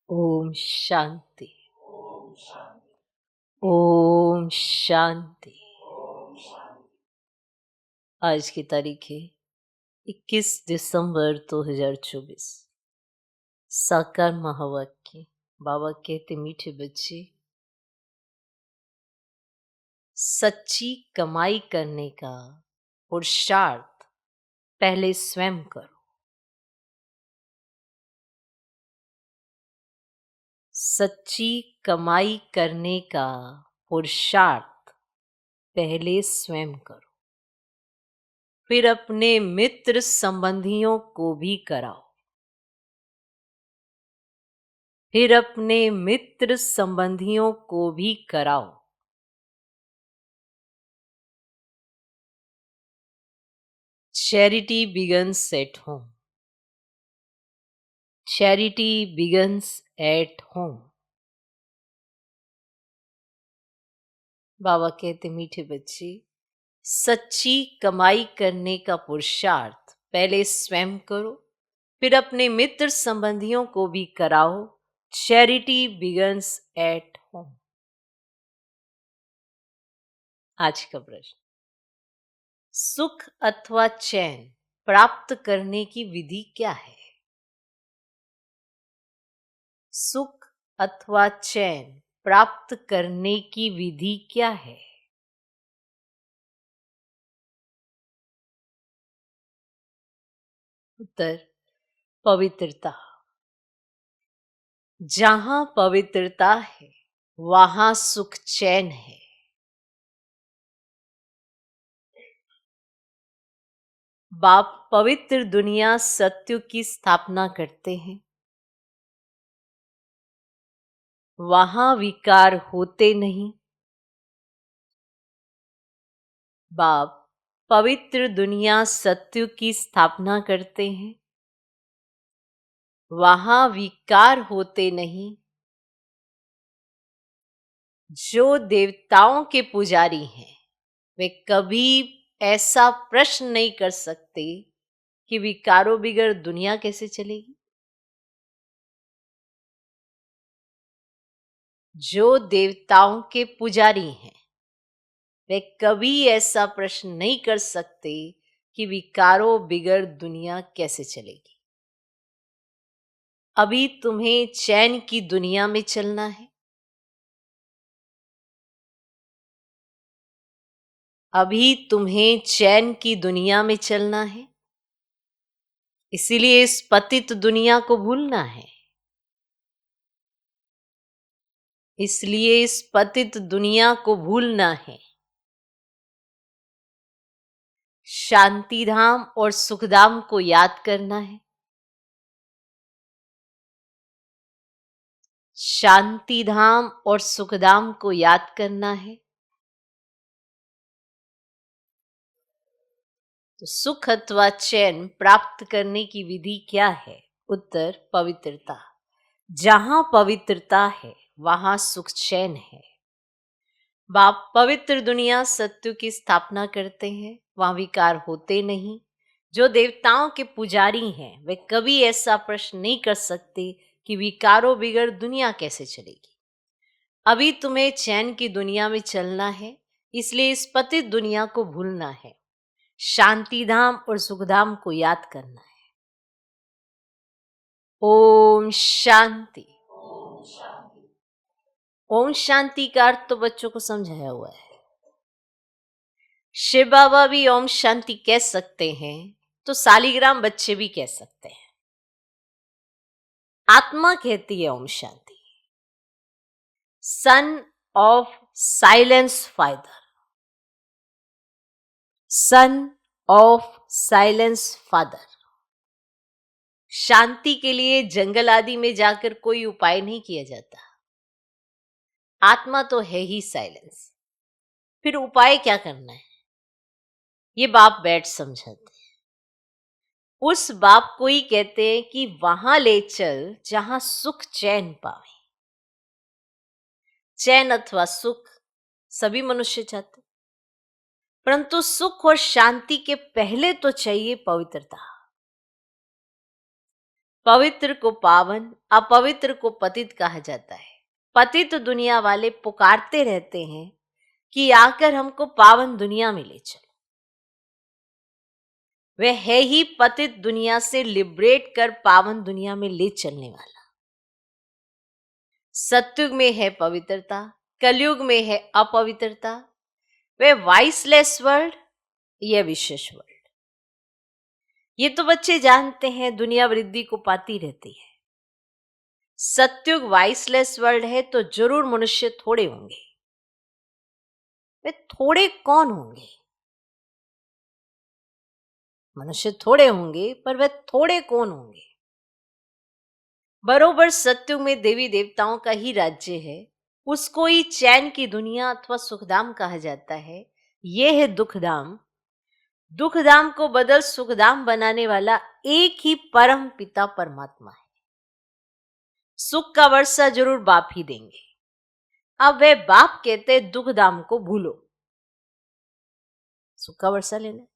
ओम शांति। ओम शांति। आज की तारीख है 21 दिसंबर 2024। साकार महावाक्य। बाबा कहते मीठे बच्चे, सच्ची कमाई करने का पुरुषार्थ पहले स्वयं करो। सच्ची कमाई करने का पुरुषार्थ पहले स्वयं करो, फिर अपने मित्र संबंधियों को भी कराओ। फिर अपने मित्र संबंधियों को भी कराओ। Charity begins at home. Charity begins at home. बाबा कहते मीठे बच्चे, सच्ची कमाई करने का पुरुषार्थ पहले स्वयं करो, फिर अपने मित्र संबंधियों को भी कराओ। Charity begins at home. आज का प्रश्न, सुख अथवा चैन प्राप्त करने की विधि क्या है? सुख अथवा चैन प्राप्त करने की विधि क्या है? उत्तर, पवित्रता। जहां पवित्रता है वहां सुख चैन है। बाप पवित्र दुनिया सत्य की स्थापना करते हैं, वहां विकार होते नहीं। बाप पवित्र दुनिया सत्य की स्थापना करते हैं, वहां विकार होते नहीं। जो देवताओं के पुजारी हैं वे कभी ऐसा प्रश्न नहीं कर सकते कि विकारों बिगर दुनिया कैसे चलेगी। जो देवताओं के पुजारी हैं वे कभी ऐसा प्रश्न नहीं कर सकते कि विकारों बिगर दुनिया कैसे चलेगी। अभी तुम्हें चैन की दुनिया में चलना है। अभी तुम्हें चैन की दुनिया में चलना है, इसीलिए इस पतित दुनिया को भूलना है। इसलिए इस पतित दुनिया को भूलना है। शांति धाम और सुखधाम को याद करना है। शांति धाम और सुखधाम को याद करना है। तो सुख अथवा चैन प्राप्त करने की विधि क्या है? उत्तर, पवित्रता। जहां पवित्रता है वहां सुख चैन है। बाप पवित्र दुनिया सत्य की स्थापना करते हैं, वहां विकार होते नहीं। जो देवताओं के पुजारी हैं वे कभी ऐसा प्रश्न नहीं कर सकते कि विकारों बिगर दुनिया कैसे चलेगी। अभी तुम्हें चैन की दुनिया में चलना है, इसलिए इस पतित दुनिया को भूलना है। शांति धाम और सुखधाम को याद करना है। ओम शांति। ओम शांति का अर्थ तो बच्चों को समझाया हुआ है। शिव बाबा भी ओम शांति कह सकते हैं तो सालिग्राम बच्चे भी कह सकते हैं। आत्मा कहती है ओम शांति। Son of silence father. Son of silence father. शांति के लिए जंगल आदि में जाकर कोई उपाय नहीं किया जाता। आत्मा तो है ही साइलेंस, फिर उपाय क्या करना है ये बाप बैठ समझाते हैं। उस बाप को ही कहते हैं कि वहां ले चल जहां सुख चैन पावे। चैन अथवा सुख सभी मनुष्य चाहते, परंतु सुख और शांति के पहले तो चाहिए पवित्रता। पवित्र को पावन, अपवित्र को पतित कहा जाता है। पतित दुनिया वाले पुकारते रहते हैं कि आकर हमको पावन दुनिया में ले चलो। वह है ही पतित दुनिया से लिबरेट कर पावन दुनिया में ले चलने वाला। सतयुग में है पवित्रता, कलयुग में है अपवित्रता। वह वाइसलेस वर्ल्ड, यह विशेष वर्ल्ड। ये तो बच्चे जानते हैं, दुनिया वृद्धि को पाती रहती है। सतयुग वाइसलेस वर्ल्ड है तो जरूर मनुष्य थोड़े होंगे। वे थोड़े कौन होंगे? मनुष्य थोड़े होंगे, पर वे थोड़े कौन होंगे? बरोबर सतयुग में देवी देवताओं का ही राज्य है, उसको ही चैन की दुनिया अथवा सुखधाम कहा जाता है। यह है दुखधाम। दुखधाम को बदल सुखधाम बनाने वाला एक ही परम पिता परमात्मा है। सुख का वर्षा जरूर बाप ही देंगे। अब वे बाप कहते दुखधाम को भूलो। सुख का वर्षा लेना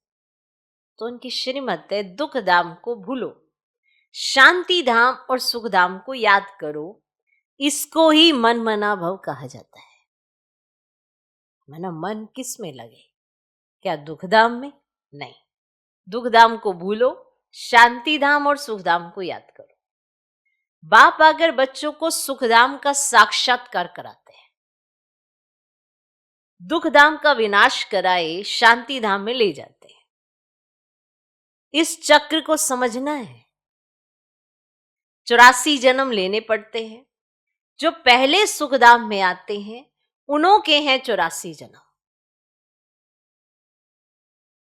तो उनकी श्रीमत है, दुखधाम को भूलो, शांति धाम और सुखधाम को याद करो। इसको ही मन मना भव कहा जाता है। मन किस में लगे? क्या दुखधाम में? नहीं, दुखधाम को भूलो, शांति धाम और सुखधाम को याद करो। बाप अगर बच्चों को सुखधाम का साक्षात्कार कराते हैं, दुखधाम का विनाश कराए शांति धाम में ले जाते हैं। इस चक्र को समझना है। 84 जन्म लेने पड़ते हैं। जो पहले सुखधाम में आते हैं उन्हों के हैं 84 जन्म।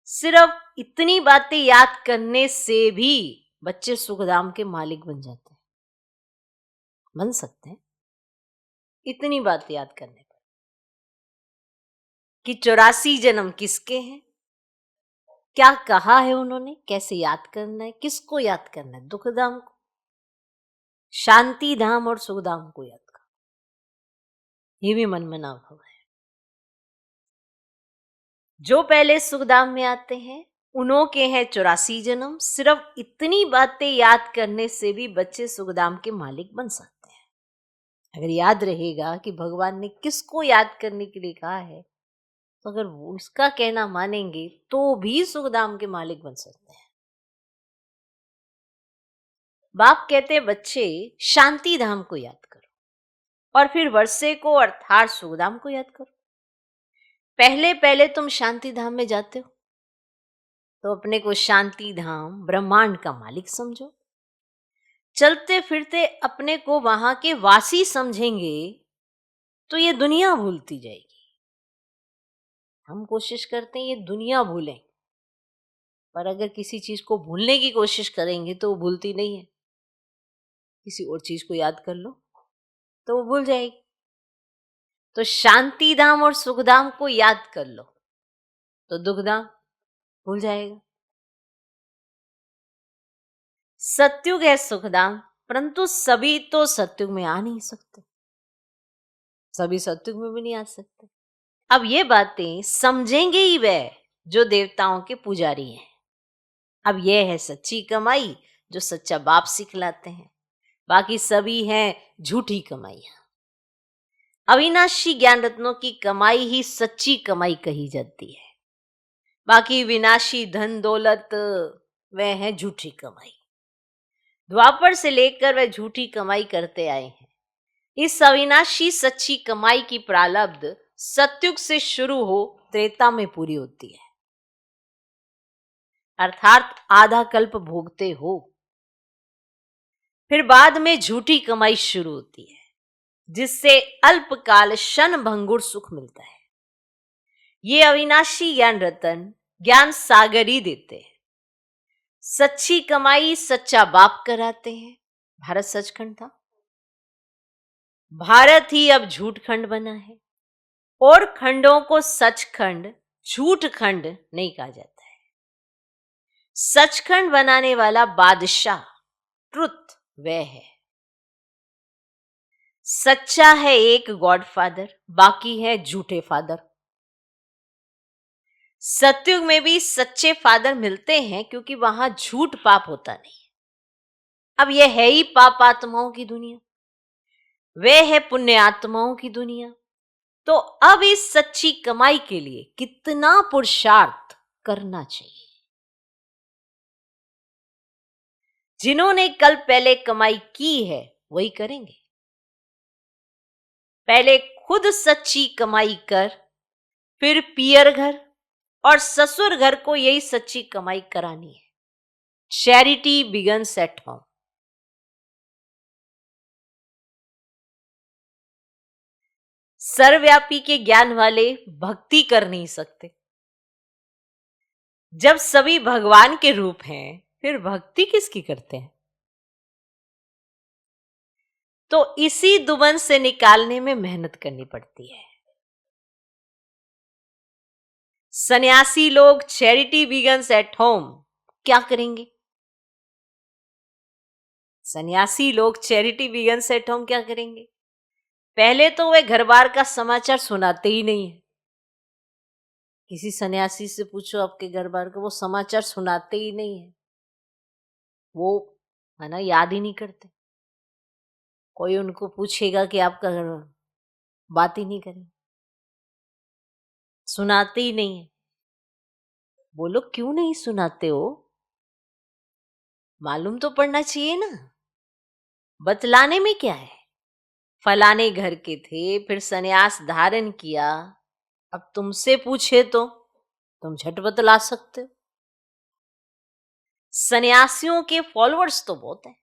सिर्फ इतनी बातें याद करने से भी बच्चे सुखधाम के मालिक बन जाते हैं, बन सकते हैं। इतनी बात याद करने पर कि 84 जन्म किसके हैं, क्या कहा है उन्होंने, कैसे याद करना है, किसको याद करना है? दुखधाम को, शांति धाम और सुखधाम को याद करो। ये भी मन मना भव है। जो पहले सुखधाम में आते हैं उन्हों के हैं 84 जन्म। सिर्फ इतनी बातें याद करने से भी बच्चे सुखधाम के मालिक बन सकते हैं। अगर याद रहेगा कि भगवान ने किसको याद करने के लिए कहा है, तो अगर वो उसका कहना मानेंगे तो भी सुखधाम के मालिक बन सकते हैं। बाप कहते हैं बच्चे शांति धाम को याद करो और फिर वर्षे को अर्थात सुखधाम को याद करो। पहले पहले तुम शांति धाम में जाते हो तो अपने को शांति धाम ब्रह्मांड का मालिक समझो। चलते फिरते अपने को वहां के वासी समझेंगे तो ये दुनिया भूलती जाएगी। हम कोशिश करते हैं ये दुनिया भूलें, पर अगर किसी चीज को भूलने की कोशिश करेंगे तो वो भूलती नहीं है। किसी और चीज को याद कर लो तो वो भूल जाएगी। तो शांति धाम और सुखधाम को याद कर लो तो दुखधाम भूल जाएगा। सतयुग है सुखधाम, परंतु सभी तो सतयुग में आ नहीं सकते, सभी सतयुग में भी नहीं आ सकते। अब ये बातें समझेंगे ही वह जो देवताओं के पुजारी हैं। अब यह है सच्ची कमाई जो सच्चा बाप सिखलाते हैं। बाकी सभी हैं झूठी कमाइयां। अविनाशी ज्ञान रत्नों की कमाई ही सच्ची कमाई कही जाती है। बाकी विनाशी धन दौलत वह है झूठी कमाई। द्वापर से लेकर वह झूठी कमाई करते आए हैं। इस अविनाशी सच्ची कमाई की प्रारब्ध सतयुग से शुरू हो त्रेता में पूरी होती है, अर्थात आधा कल्प भोगते हो। फिर बाद में झूठी कमाई शुरू होती है जिससे अल्पकाल क्षण भंगुर सुख मिलता है। ये अविनाशी ज्ञान रतन ज्ञान सागर ही देते हैं। सच्ची कमाई सच्चा बाप कराते हैं। भारत सचखंड था, भारत ही अब झूठ खंड बना है और खंडों को सचखंड झूठ खंड नहीं कहा जाता है। सचखंड बनाने वाला बादशाह ट्रुथ वह है। सच्चा है एक गॉडफादर, बाकी है झूठे फादर। सतयुग में भी सच्चे फादर मिलते हैं क्योंकि वहां झूठ पाप होता नहीं। अब यह है ही पाप आत्माओं की दुनिया, वह है पुण्य आत्माओं की दुनिया। तो अब इस सच्ची कमाई के लिए कितना पुरुषार्थ करना चाहिए। जिन्होंने कल पहले कमाई की है वही करेंगे। पहले खुद सच्ची कमाई कर, फिर पियर घर और ससुर घर को यही सच्ची कमाई करानी है। Charity begins at home. सर्वव्यापी के ज्ञान वाले भक्ति कर नहीं सकते। जब सभी भगवान के रूप हैं, फिर भक्ति किसकी करते हैं? तो इसी दुबन से निकालने में मेहनत करनी पड़ती है। सन्यासी लोग चैरिटी बिगन्स एट होम क्या करेंगे? सन्यासी लोग चैरिटी बिगन्स एट होम क्या करेंगे? पहले तो वे घर बार का समाचार सुनाते ही नहीं है। किसी सन्यासी से पूछो आपके घर बार का, वो समाचार सुनाते ही नहीं है। वो है ना, याद ही नहीं करते। कोई उनको पूछेगा कि आपका घर, बात ही नहीं करें, सुनाते ही नहीं है। बोलो क्यों नहीं सुनाते हो? मालूम तो पड़ना चाहिए ना। बतलाने में क्या है? फलाने घर के थे, फिर सन्यास धारण किया, अब तुमसे पूछे तो तुम झट बतला सकते हो। सन्यासियों के फॉलोअर्स तो बहुत हैं।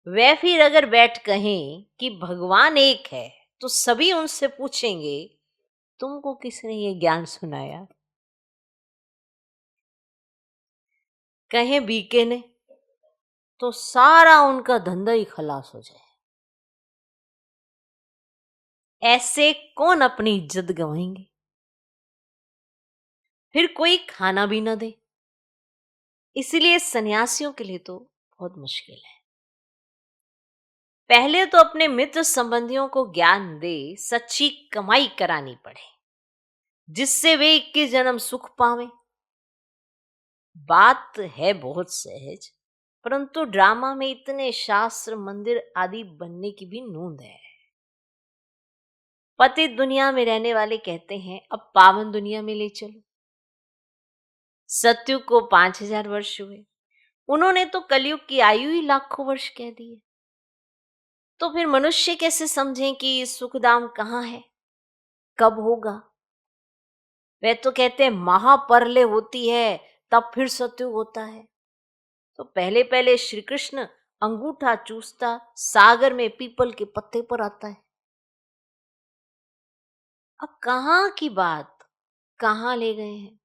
वे फिर अगर बैठ कहें कि भगवान एक है, तो सभी उनसे पूछेंगे तुमको किसने ये ज्ञान सुनाया? कहें बीके ने, तो सारा उनका धंधा ही खलास हो जाए। ऐसे कौन अपनी इज्जत गंवाएंगे? फिर कोई खाना भी ना दे। इसलिए सन्यासियों के लिए तो बहुत मुश्किल है। पहले तो अपने मित्र संबंधियों को ज्ञान दे, सच्ची कमाई करानी पड़े, जिससे वे 21 जन्म सुख पावे। बात है बहुत सहज, परंतु ड्रामा में इतने शास्त्र मंदिर आदि बनने की भी नूंद है। पतित दुनिया में रहने वाले कहते हैं अब पावन दुनिया में ले चलो। सत्युग को 5000 वर्ष हुए, उन्होंने तो कलयुग की आयु ही लाखों वर्ष कह दी है। तो फिर मनुष्य कैसे समझें कि सुखधाम कहाँ है, कब होगा? वे तो कहते हैं महाप्रलय होती है तब फिर सत्युग होता है। तो पहले पहले श्री कृष्ण अंगूठा चूसता सागर में पीपल के पत्ते पर आता है। अब कहाँ की बात कहाँ ले गए हैं?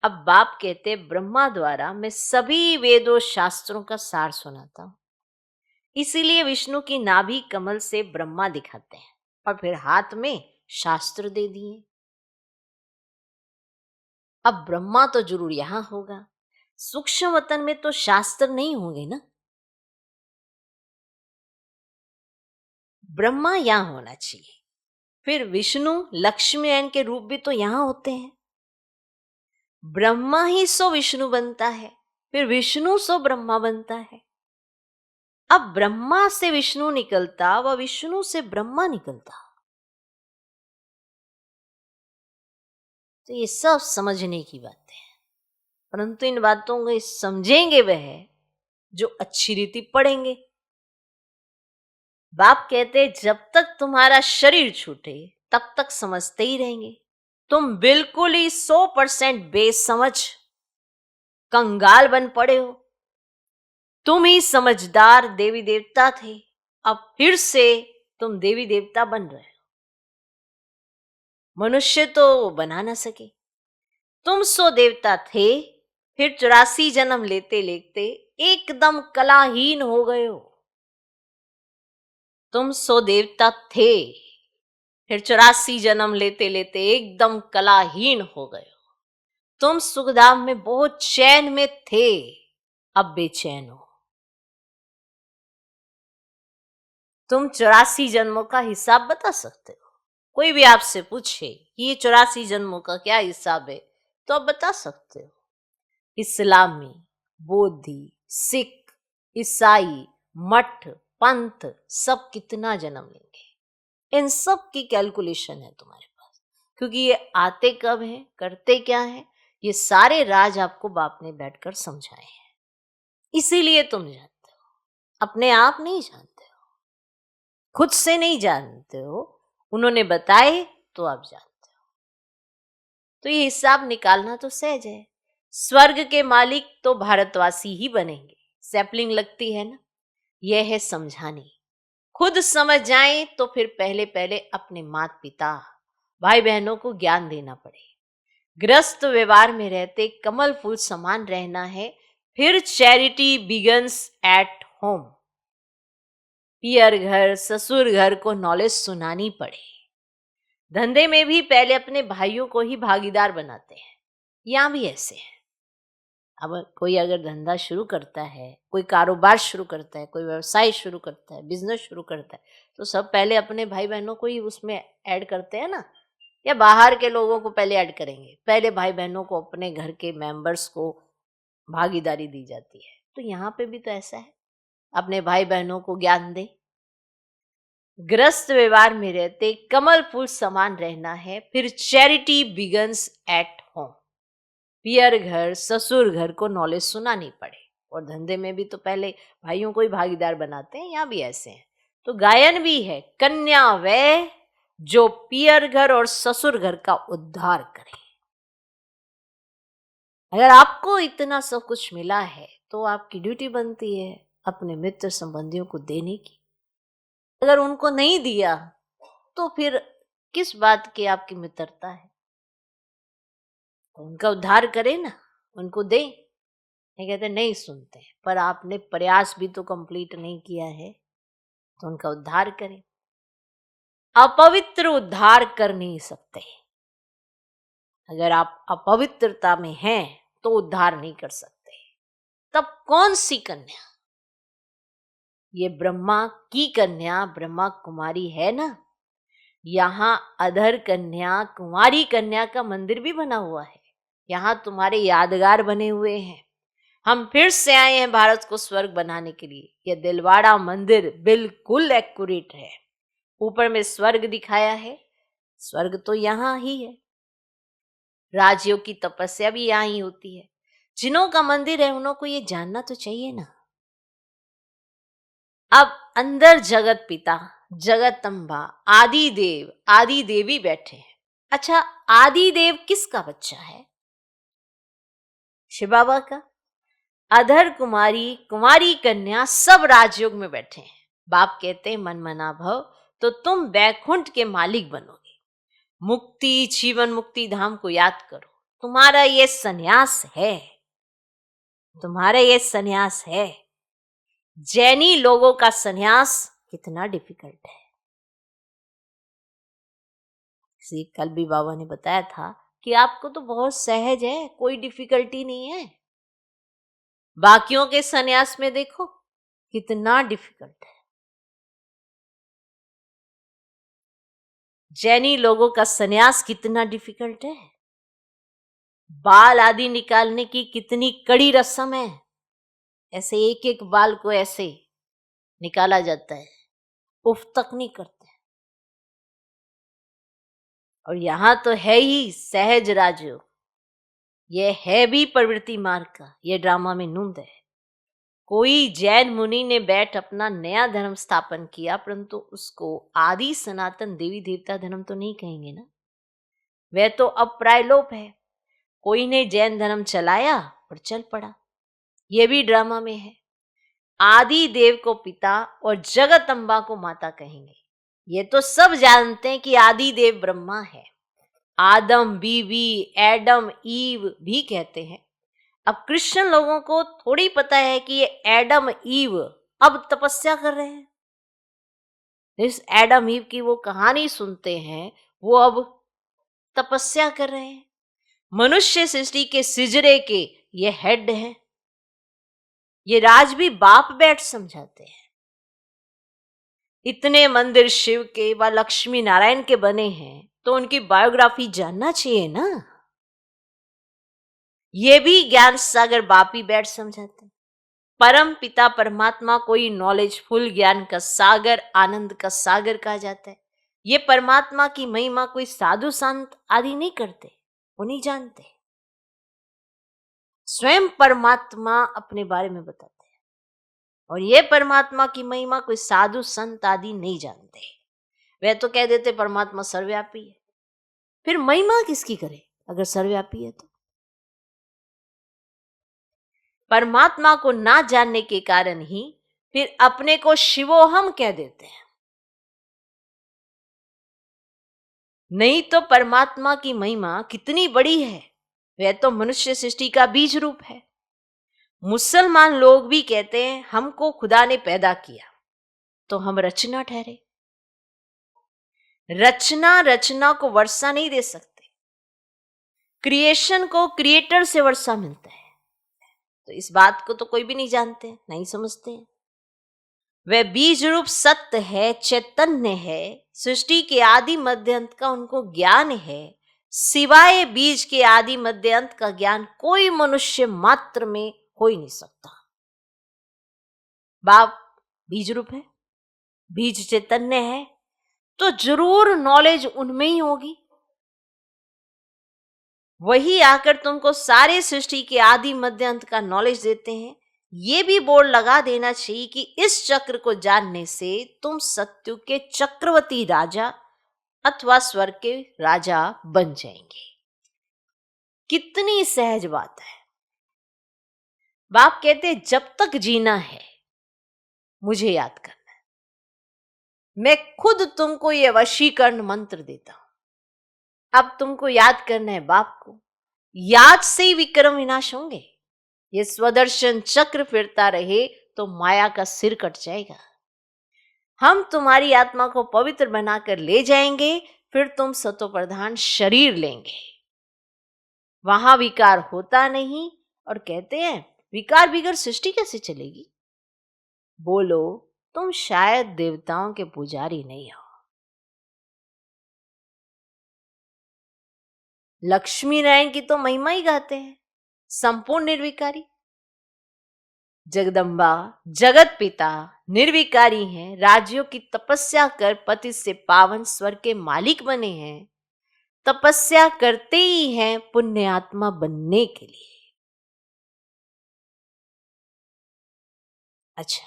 अब बाप कहते ब्रह्मा द्वारा मैं सभी वेदों शास्त्रों का सार सुनाता हूं, इसीलिए विष्णु की नाभि कमल से ब्रह्मा दिखाते हैं और फिर हाथ में शास्त्र दे दिए। अब ब्रह्मा तो जरूर यहां होगा, सूक्ष्म वतन में तो शास्त्र नहीं होंगे ना। ब्रह्मा यहां होना चाहिए, फिर विष्णु लक्ष्मीनारायण के रूप भी तो यहां होते हैं। ब्रह्मा ही सो विष्णु बनता है, फिर विष्णु सो ब्रह्मा बनता है। अब ब्रह्मा से विष्णु निकलता व विष्णु से ब्रह्मा निकलता, तो ये सब समझने की बातें हैं। परंतु इन बातों को समझेंगे वह जो अच्छी रीति पढ़ेंगे। बाप कहते जब तक तुम्हारा शरीर छूटे तब तक समझते ही रहेंगे। तुम बिल्कुल ही 100% बेसमझ कंगाल बन पड़े हो। तुम ही समझदार देवी देवता थे, अब फिर से तुम देवी देवता बन रहे हो। मनुष्य तो बना ना सके। तुम सो देवता थे, फिर 84 जन्म लेते लेते एकदम कलाहीन हो गए हो। तुम सो देवता थे, फिर 84 जन्म लेते लेते एकदम कलाहीन हो गए हो। तुम सुखधाम में बहुत चैन में थे, अब बेचैन हो। तुम 84 जन्मों का हिसाब बता सकते हो? कोई भी आपसे पूछे कि ये 84 जन्मों का क्या हिसाब है, तो आप बता सकते हो। इस्लामी, बौद्धि, सिख, ईसाई, मठ, पंथ सब कितना जन्म लेंगे, इन सब की कैलकुलेशन है तुम्हारे पास, क्योंकि ये आते कब हैं, करते क्या है, ये सारे राज आपको बाप ने बैठकर समझाए हैं। इसीलिए तुम जानते हो, अपने आप नहीं जानते हो, खुद से नहीं जानते हो, उन्होंने बताए तो आप जानते हो। तो ये हिसाब निकालना तो सहज है। स्वर्ग के मालिक तो भारतवासी ही बनेंगे, सैपलिंग लगती है ना, यह है समझानी। खुद समझ जाएं तो फिर पहले पहले अपने माता पिता भाई बहनों को ज्ञान देना पड़े। ग्रस्त व्यवहार में रहते कमल फूल समान रहना है, फिर चैरिटी बिगन्स एट होम। पियर घर ससुर घर को नॉलेज सुनानी पड़े। धंधे में भी पहले अपने भाइयों को ही भागीदार बनाते हैं, यहां भी ऐसे है। अब कोई अगर धंधा शुरू करता है, कोई कारोबार शुरू करता है, कोई व्यवसाय शुरू करता है, बिजनेस शुरू करता है, तो सब पहले अपने भाई बहनों को ही उसमें ऐड करते हैं ना, या बाहर के लोगों को पहले ऐड करेंगे? पहले भाई बहनों को, अपने घर के मेंबर्स को भागीदारी दी जाती है। तो यहाँ पे भी तो ऐसा है, अपने भाई बहनों को ज्ञान दे। ग्रस्त व्यवहार में रहते कमल फूल समान रहना है, फिर चैरिटी बिगन्स एट होम। पियर घर ससुर घर को नॉलेज सुनानी पड़े। और धंधे में भी तो पहले भाइयों को ही भागीदार बनाते हैं, यहाँ भी ऐसे हैं। तो गायन भी है, कन्या वह जो पियर घर और ससुर घर का उद्धार करे। अगर आपको इतना सब कुछ मिला है तो आपकी ड्यूटी बनती है अपने मित्र संबंधियों को देने की। अगर उनको नहीं दिया तो फिर किस बात की आपकी मित्रता है? तो उनका उद्धार करें ना, उनको दें। नहीं कहते, नहीं सुनते, पर आपने प्रयास भी तो कंप्लीट नहीं किया है, तो उनका उद्धार करें। अपवित्र उद्धार कर नहीं सकते। अगर आप अपवित्रता में हैं तो उद्धार नहीं कर सकते। तब कौन सी कन्या? ये ब्रह्मा की कन्या ब्रह्मा कुमारी है ना, यहाँ अधर कन्या कुमारी कन्या का मंदिर भी बना हुआ है, यहाँ तुम्हारे यादगार बने हुए हैं। हम फिर से आए हैं भारत को स्वर्ग बनाने के लिए। यह दिलवाड़ा मंदिर बिल्कुल एक्यूरेट है। ऊपर में स्वर्ग दिखाया है, स्वर्ग तो यहाँ ही है। राजयोग की तपस्या भी यहाँ ही होती है। जिनों का मंदिर है उन्हों को ये जानना तो चाहिए ना। अब अंदर जगत पिता, जगत अम्बा, आदि देव, आदि देवी बैठे हैं। अच्छा, आदि देव किसका बच्चा है? शिव बाबा का। अधर कुमारी कुमारी कन्या सब राजयोग में बैठे हैं। बाप कहते हैं, मन मना भव, तो तुम बैकुंठ के मालिक बनोगे। मुक्ति जीवन मुक्ति धाम को याद करो। तुम्हारा ये सन्यास है, तुम्हारा ये सन्यास है। जैनी लोगों का सन्यास कितना डिफिकल्ट है। कल भी बाबा ने बताया था कि आपको तो बहुत सहज है, कोई डिफिकल्टी नहीं है। बाकियों के सन्यास में देखो कितना डिफिकल्ट है। जैनी लोगों का सन्यास कितना डिफिकल्ट है। बाल आदि निकालने की कितनी कड़ी रस्म है। ऐसे एक एक बाल को ऐसे निकाला जाता है, उफ तक नहीं करते। और यहां तो है ही सहज राजयोग, ये है भी प्रवृत्ति मार्ग का, ये ड्रामा में नूंद है। कोई जैन मुनि ने बैठ अपना नया धर्म स्थापन किया, परंतु उसको आदि सनातन देवी देवता धर्म तो नहीं कहेंगे ना, वह तो अब प्रायलोप है। कोई ने जैन धर्म चलाया और चल पड़ा, यह भी ड्रामा में है। आदि देव को पिता और जगत अम्बा को माता कहेंगे। ये तो सब जानते हैं कि आदि देव ब्रह्मा है। आदम बीवी, एडम ईव भी कहते हैं। अब क्रिश्चियन लोगों को थोड़ी पता है कि ये एडम ईव अब तपस्या कर रहे हैं। इस एडम ईव की वो कहानी सुनते हैं, वो अब तपस्या कर रहे हैं। मनुष्य सृष्टि के सिजरे के ये हेड हैं। ये राज भी बाप बैठ समझाते हैं। इतने मंदिर शिव के व लक्ष्मी नारायण के बने हैं, तो उनकी बायोग्राफी जानना चाहिए ना। ये भी ज्ञान सागर बाप ही बैठ समझाते हैं। परम पिता परमात्मा कोई नॉलेजफुल ज्ञान का सागर, आनंद का सागर कहा जाता है। ये परमात्मा की महिमा कोई साधु संत आदि नहीं करते, वो नहीं जानते। स्वयं परमात्मा अपने बारे में बताते हैं, और ये परमात्मा की महिमा कोई साधु संत आदि नहीं जानते। वे तो कह देते परमात्मा सर्वव्यापी है, फिर महिमा किसकी करे अगर सर्वव्यापी है तो। परमात्मा को ना जानने के कारण ही फिर अपने को शिवोहम कह देते हैं। नहीं तो परमात्मा की महिमा कितनी बड़ी है, वह तो मनुष्य सृष्टि का बीज रूप है। मुसलमान लोग भी कहते हैं हमको खुदा ने पैदा किया, तो हम रचना ठहरे। रचना को वर्षा नहीं दे सकते, क्रिएशन को क्रिएटर से वर्षा मिलता है। तो इस बात को तो कोई भी नहीं जानते, नहीं समझते हैं। वह बीज रूप सत्य है, चैतन्य है, सृष्टि के आदि मध्य अंत का उनको ज्ञान है। सिवाय बीज के आदि मध्य अंत का ज्ञान कोई मनुष्य मात्र में हो ही नहीं सकता। बाप बीज रूप है, बीज चैतन्य है, तो जरूर नॉलेज उनमें ही होगी। वही आकर तुमको सारे सृष्टि के आदि मध्य अंत का नॉलेज देते हैं। ये भी बोर्ड लगा देना चाहिए कि इस चक्र को जानने से तुम सत्यु के चक्रवर्ती राजा अथवा स्वर्ग के राजा बन जाएंगे। कितनी सहज बात है। बाप कहते जब तक जीना है मुझे याद करना है। मैं खुद तुमको ये वशीकरण मंत्र देता हूं। अब तुमको याद करना है बाप को। याद से ही विक्रम विनाश होंगे। ये स्वदर्शन चक्र फिरता रहे तो माया का सिर कट जाएगा। हम तुम्हारी आत्मा को पवित्र बनाकर ले जाएंगे, फिर तुम सतो प्रधान शरीर लेंगे। वहां विकार होता नहीं। और कहते हैं विकार बिगर सृष्टि कैसे चलेगी। बोलो तुम शायद देवताओं के पुजारी नहीं हो। लक्ष्मी नारायण की तो महिमा ही गाते हैं, संपूर्ण निर्विकारी। जगदम्बा जगत पिता निर्विकारी हैं, राज्यों की तपस्या कर पति से पावन स्वर्ग के मालिक बने हैं। तपस्या करते ही हैं पुण्य आत्मा बनने के लिए। अच्छा,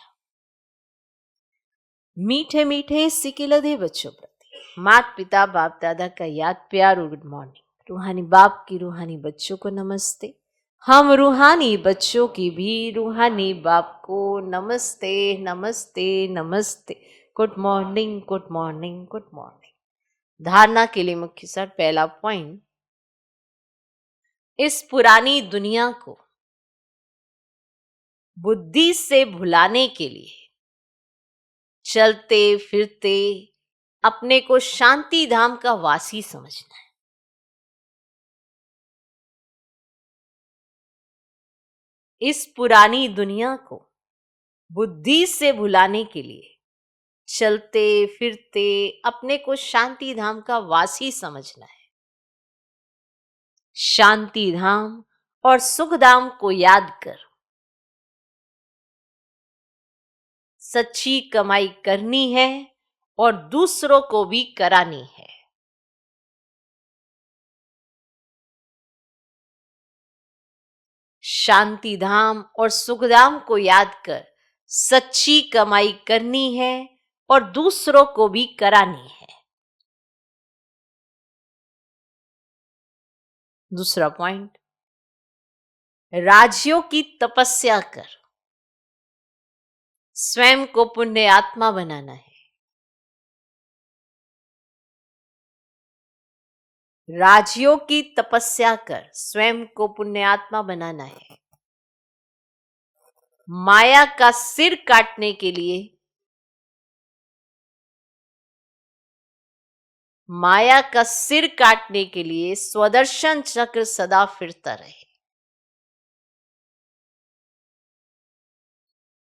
मीठे मीठे सिकिलधे बच्चों प्रति माता पिता बाप दादा का याद प्यार और गुड मॉर्निंग। रूहानी बाप की रूहानी बच्चों को नमस्ते। हम रूहानी बच्चों की भी रूहानी बाप को नमस्ते नमस्ते नमस्ते। Good morning good morning good morning. धारणा के लिए मुख्य सर पहला पॉइंट, इस पुरानी दुनिया को बुद्धि से भुलाने के लिए चलते फिरते अपने को शांति धाम का वासी समझना है। इस पुरानी दुनिया को बुद्धि से भुलाने के लिए चलते फिरते अपने को शांति धाम का वासी समझना है। शांति धाम और सुख धाम को याद कर सच्ची कमाई करनी है और दूसरों को भी करानी है। शांति धाम और सुख धाम को याद कर सच्ची कमाई करनी है और दूसरों को भी करानी है। दूसरा पॉइंट, राज्यों की तपस्या कर स्वयं को पुण्य आत्मा बनाना है। राज्यों की तपस्या कर स्वयं को पुण्य आत्मा बनाना है। माया का सिर काटने के लिए स्वदर्शन चक्र सदा फिरता रहे।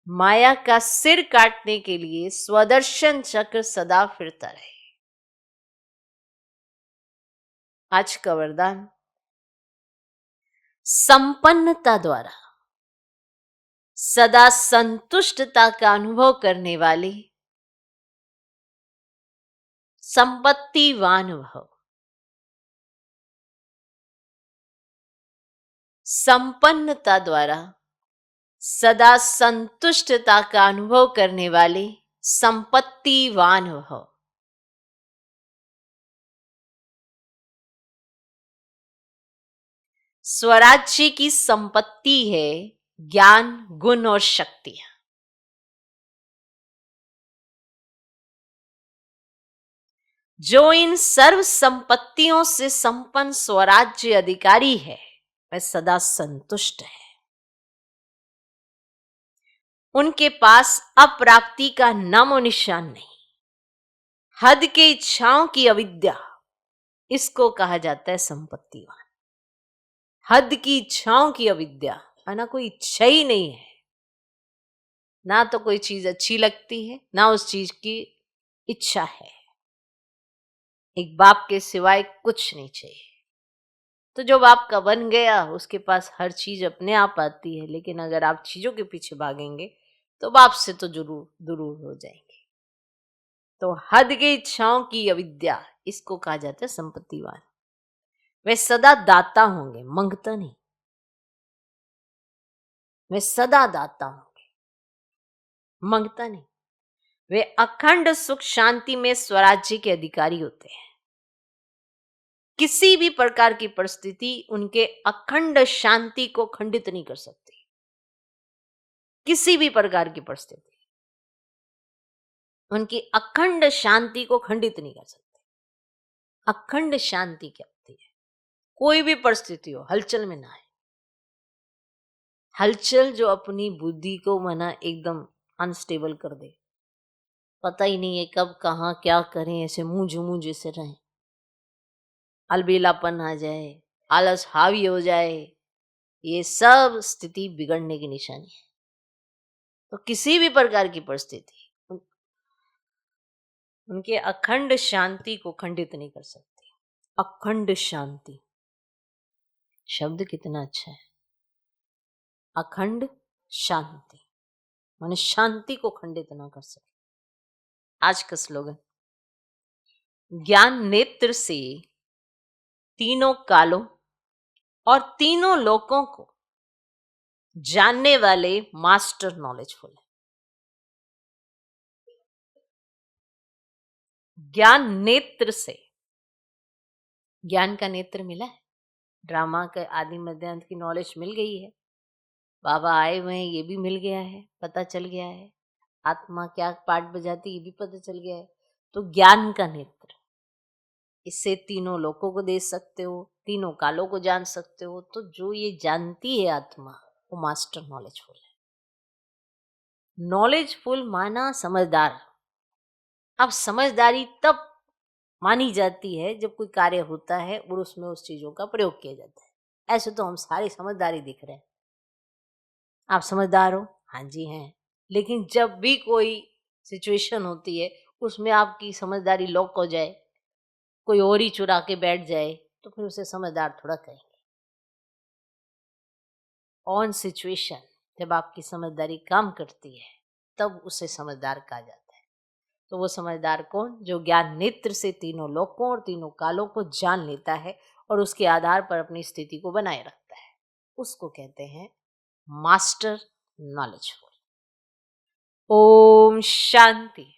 माया का सिर काटने के लिए स्वदर्शन चक्र सदा फिरता रहे। आज का वरदान, संपन्नता द्वारा सदा संतुष्टता का अनुभव करने वाले संपत्तिवान भव। संपन्नता द्वारा सदा संतुष्टता का अनुभव करने वाले संपत्तिवान भव। स्वराज्य की संपत्ति है ज्ञान, गुण और शक्तियां। जो इन सर्व संपत्तियों से संपन्न स्वराज्य अधिकारी है वह सदा संतुष्ट है। उनके पास अप्राप्ति का नामो निशान नहीं। हद के इच्छाओं की अविद्या, इसको कहा जाता है संपत्तिवान। हद की इच्छाओं की अविद्या, ना कोई इच्छा ही नहीं है, ना तो कोई चीज अच्छी लगती है ना उस चीज की इच्छा है। एक बाप के सिवाय कुछ नहीं चाहिए। तो जो बाप का बन गया उसके पास हर चीज अपने आप आती है, लेकिन अगर आप चीजों के पीछे भागेंगे तो बाप से तो जरूर दूर हो जाएंगे। तो हद की इच्छाओं की अविद्या, इसको कहा जाता है संपत्तिवान। वे सदा दाता होंगे, मंगता नहीं। वे सदा दाता होंगे, मंगता नहीं। वे अखंड सुख शांति में स्वराज्य के अधिकारी होते हैं। किसी भी प्रकार की परिस्थिति उनके अखंड शांति को खंडित नहीं कर सकती। किसी भी प्रकार की परिस्थिति उनकी अखंड शांति को खंडित नहीं कर सकती। अखंड शांति क्या होती है? कोई भी परिस्थिति हो, हलचल में ना आए। हलचल जो अपनी बुद्धि को मना एकदम अनस्टेबल कर दे, पता ही नहीं है कब कहाँ क्या करें, ऐसे मुंह जैसे रहें, अलबेलापन आ जाए, आलस हावी हो जाए, ये सब स्थिति बिगड़ने की निशानी है। तो किसी भी प्रकार की परिस्थिति उनके अखंड शांति को खंडित नहीं कर सकती। अखंड शांति शब्द कितना अच्छा है। अखंड शांति माने शांति को खंडित ना कर सके। आज का स्लोगन, ज्ञान नेत्र से तीनों कालों और तीनों लोकों को जानने वाले मास्टर नॉलेजफुल है। ज्ञान नेत्र से, ज्ञान का नेत्र मिला है, ड्रामा का आदि मध्य अंत की नॉलेज मिल गई है, बाबा आए हुए हैं ये भी मिल गया है, पता चल गया है, आत्मा क्या पार्ट बजाती ये भी पता चल गया है। तो ज्ञान का नेत्र, इससे तीनों लोकों को देख सकते हो, तीनों कालों को जान सकते हो। तो जो ये जानती है आत्मा, वो मास्टर नॉलेजफुल है। नॉलेजफुल माना समझदार। अब समझदारी तब मानी जाती है जब कोई कार्य होता है और उसमें उस चीजों का प्रयोग किया जाता है। ऐसे तो हम सारी समझदारी दिख रहे हैं। आप समझदार हो? हाँ जी हैं। लेकिन जब भी कोई सिचुएशन होती है उसमें आपकी समझदारी लॉक हो जाए, कोई और ही चुरा के बैठ जाए, तो फिर उसे समझदार थोड़ा कहेंगे। ऑन सिचुएशन जब आपकी समझदारी काम करती है तब उसे समझदार कहा जाता है। तो वो समझदार कौन? जो ज्ञान नेत्र से तीनों लोकों और तीनों कालों को जान लेता है और उसके आधार पर अपनी स्थिति को बनाए रखता है, उसको कहते हैं मास्टर नॉलेजफुल। ओम शांति।